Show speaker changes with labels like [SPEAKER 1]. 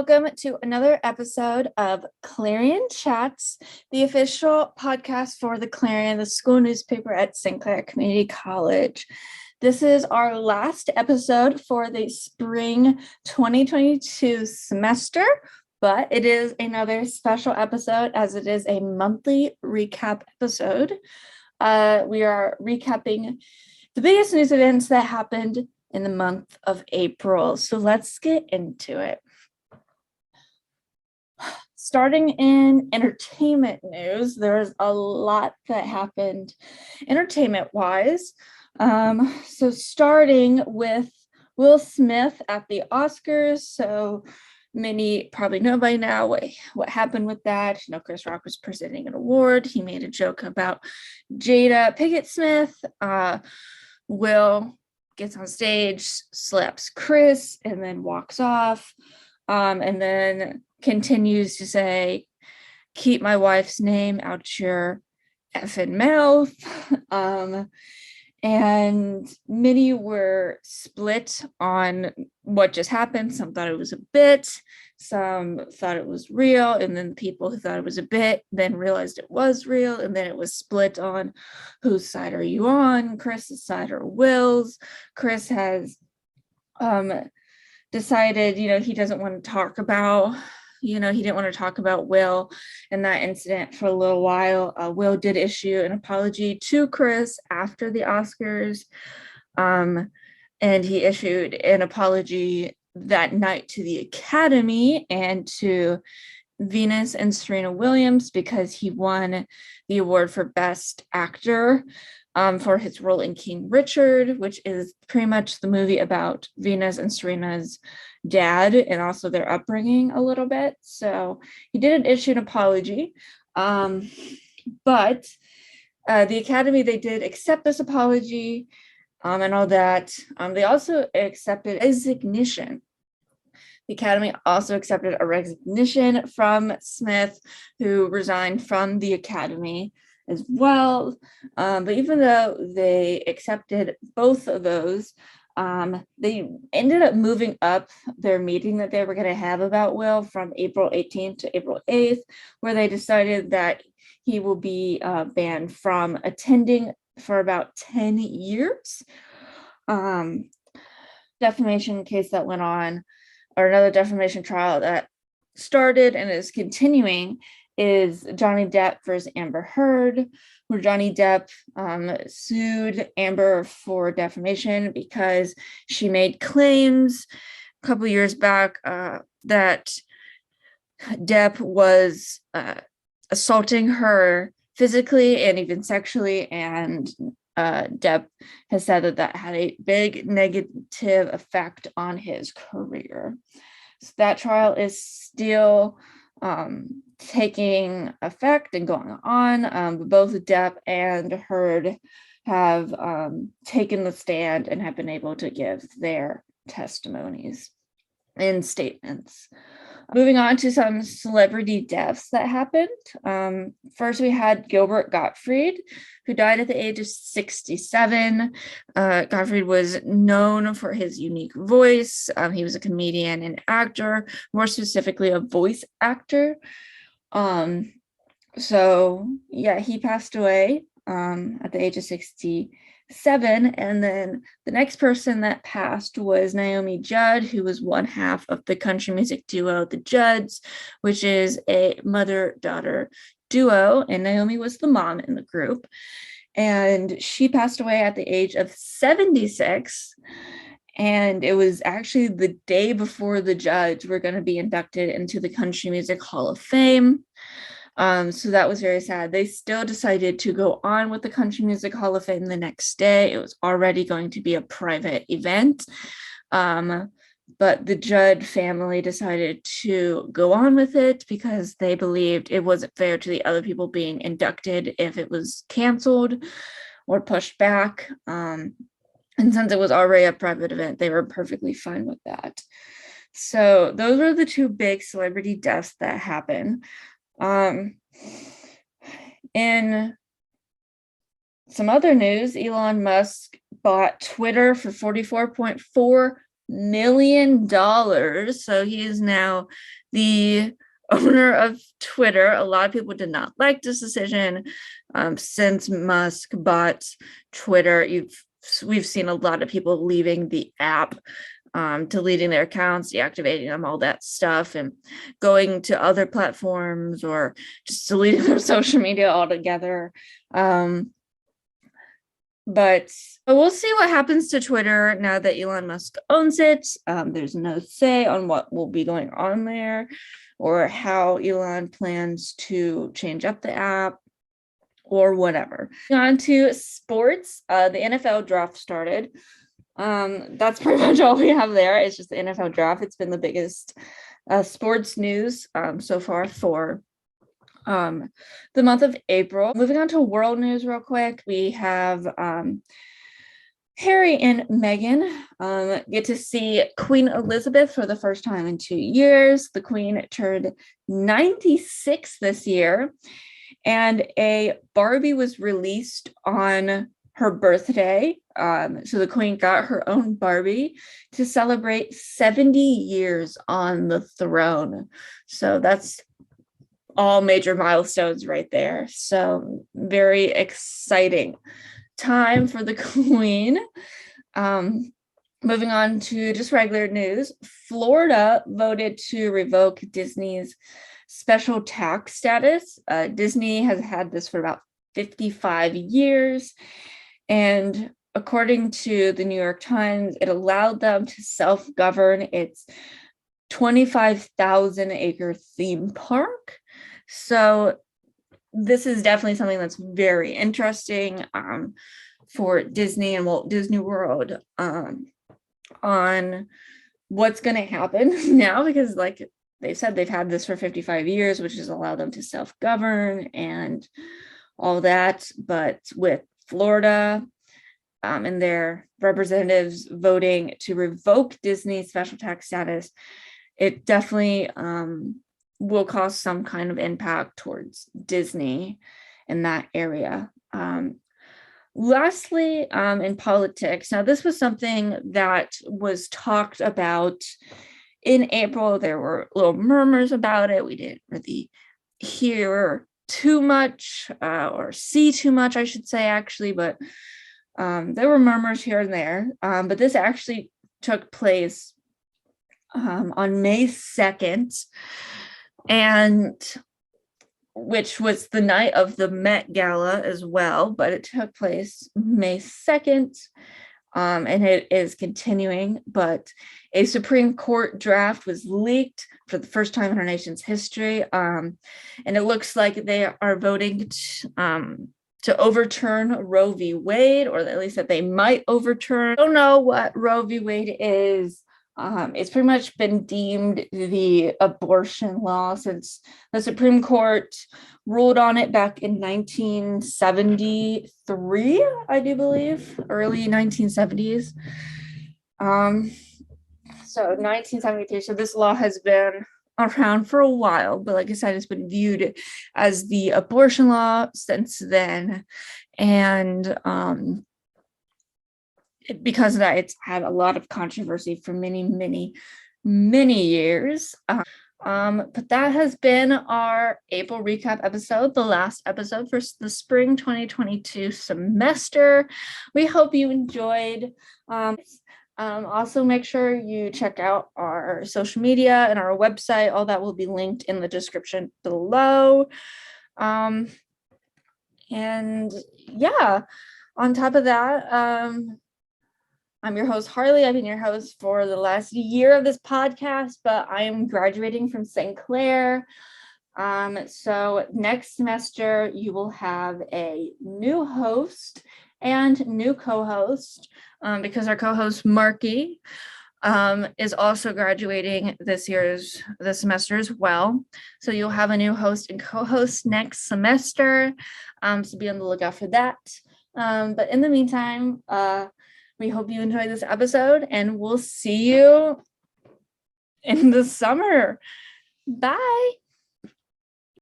[SPEAKER 1] welcome to another episode of Clarion Chats, the official podcast for the Clarion, the school newspaper at Sinclair Community College. This is our last episode for the spring 2022 semester, but it is another special episode as it is a monthly recap episode. We are recapping the biggest news events that happened in the month of April. So let's get into it. Starting in entertainment news, there's a lot that happened entertainment-wise. So starting with Will Smith at the Oscars. So many probably know by now what happened with that. You know, Chris Rock was presenting an award. He made a joke about Jada Pinkett Smith. Will gets on stage, slaps Chris, and then walks off. And then continues to say, keep my wife's name out your effing mouth. And many were split on what just happened. Some thought it was a bit, some thought it was real, and then people who thought it was a bit then realized it was real, and then it was split on whose side are you on, Chris's side or Will's. Chris has decided, he doesn't want to talk about, he didn't want to talk about Will and that incident for a little while. Will did issue an apology to Chris after the Oscars, and he issued an apology that night to the Academy and to Venus and Serena Williams because he won the award for Best Actor for his role in King Richard, which is pretty much the movie about Venus and Serena's dad and also their upbringing a little bit. So he didn't issue an apology, but the Academy, they did accept this apology and all that. They also accepted resignation. The Academy also accepted a resignation from Smith, who resigned from the Academy as well. But even though they accepted both of those, they ended up moving up their meeting that they were going to have about Will from April 18th to April 8th, where they decided that he will be banned from attending for about 10 years. Defamation case that went on, or another defamation trial that started and is continuing, is Johnny Depp versus Amber Heard, where Johnny Depp sued Amber for defamation because she made claims a couple of years back that Depp was assaulting her physically and even sexually, and Depp has said that had a big negative effect on his career. So that trial is still taking effect and going on. Both Depp and Heard have taken the stand and have been able to give their testimonies and statements. Moving on to some celebrity deaths that happened. First, we had Gilbert Gottfried, who died at the age of 67. Gottfried was known for his unique voice. He was a comedian and actor, more specifically a voice actor. So yeah, he passed away at the age of 67. And then the next person that passed was Naomi Judd, who was one half of the country music duo The Judds, which is a mother-daughter duo, and Naomi was the mom in the group. And she passed away at the age of 76. And it was actually the day before the Judds were going to be inducted into the Country Music Hall of Fame. So that was very sad. They still decided to go on with the Country Music Hall of Fame the next day. It was already going to be a private event. But the Judd family decided to go on with it because they believed it wasn't fair to the other people being inducted if it was canceled or pushed back. And since it was already a private event, they were perfectly fine with that. So those were the two big celebrity deaths that happened. In some other news, Elon Musk bought Twitter for $44.4 million. So he is now the owner of Twitter. A lot of people did not like this decision. Since Musk bought Twitter, we've seen a lot of people leaving the app, deleting their accounts, deactivating them, all that stuff, and going to other platforms or just deleting their social media altogether. But we'll see what happens to Twitter now that Elon Musk owns it. There's no say on what will be going on there or how Elon plans to change up the app or whatever. On to sports. The NFL draft started. That's pretty much all we have there. It's just the NFL draft. It's been the biggest sports news so far for the month of April. Moving on to world news real quick, we have Harry and Meghan get to see Queen Elizabeth for the first time in 2 years. The Queen turned 96 this year, and a Barbie was released on her birthday. So the Queen got her own Barbie to celebrate 70 years on the throne. So that's all major milestones right there. So very exciting time for the Queen. Moving on to just regular news, Florida voted to revoke Disney's special tax status. Disney has had this for about 55 years. And according to the New York Times, it allowed them to self-govern its 25,000 acre theme park. So this is definitely something that's very interesting for Disney and Walt Disney World on what's going to happen now, because like they said, they've had this for 55 years, which has allowed them to self-govern and all that. But with Florida and their representatives voting to revoke Disney's special tax status, it definitely will cause some kind of impact towards Disney in that area. Lastly, in politics, now this was something that was talked about in April. There were little murmurs about it. We didn't really hear too much or see too much, I should say, actually, but there were murmurs here and there. But this actually took place on May 2nd, and which was the night of the Met Gala as well, but it took place May 2nd, and it is continuing. But a Supreme Court draft was leaked for the first time in our nation's history, and it looks like they are voting to overturn Roe v. Wade, or at least that they might overturn. I don't know what Roe v. Wade is. It's pretty much been deemed the abortion law since the Supreme Court ruled on it back in 1973, I do believe, early 1970s. So 1973. So this law has been around for a while, but like I said, it's been viewed as the abortion law since then. And because of that, it's had a lot of controversy for many, many, many years. But that has been our April recap episode, the last episode for the spring 2022 semester. We hope you enjoyed. Also, make sure you check out our social media and our website. All that will be linked in the description below. And yeah, on top of that, I'm your host, Harley. I've been your host for the last year of this podcast, but I am graduating from Sinclair. So next semester, you will have a new host and new co-host, because our co-host, Marky, is also graduating this semester as well. So you'll have a new host and co-host next semester. So be on the lookout for that. But in the meantime, we hope you enjoyed this episode, and we'll see you in the summer. Bye.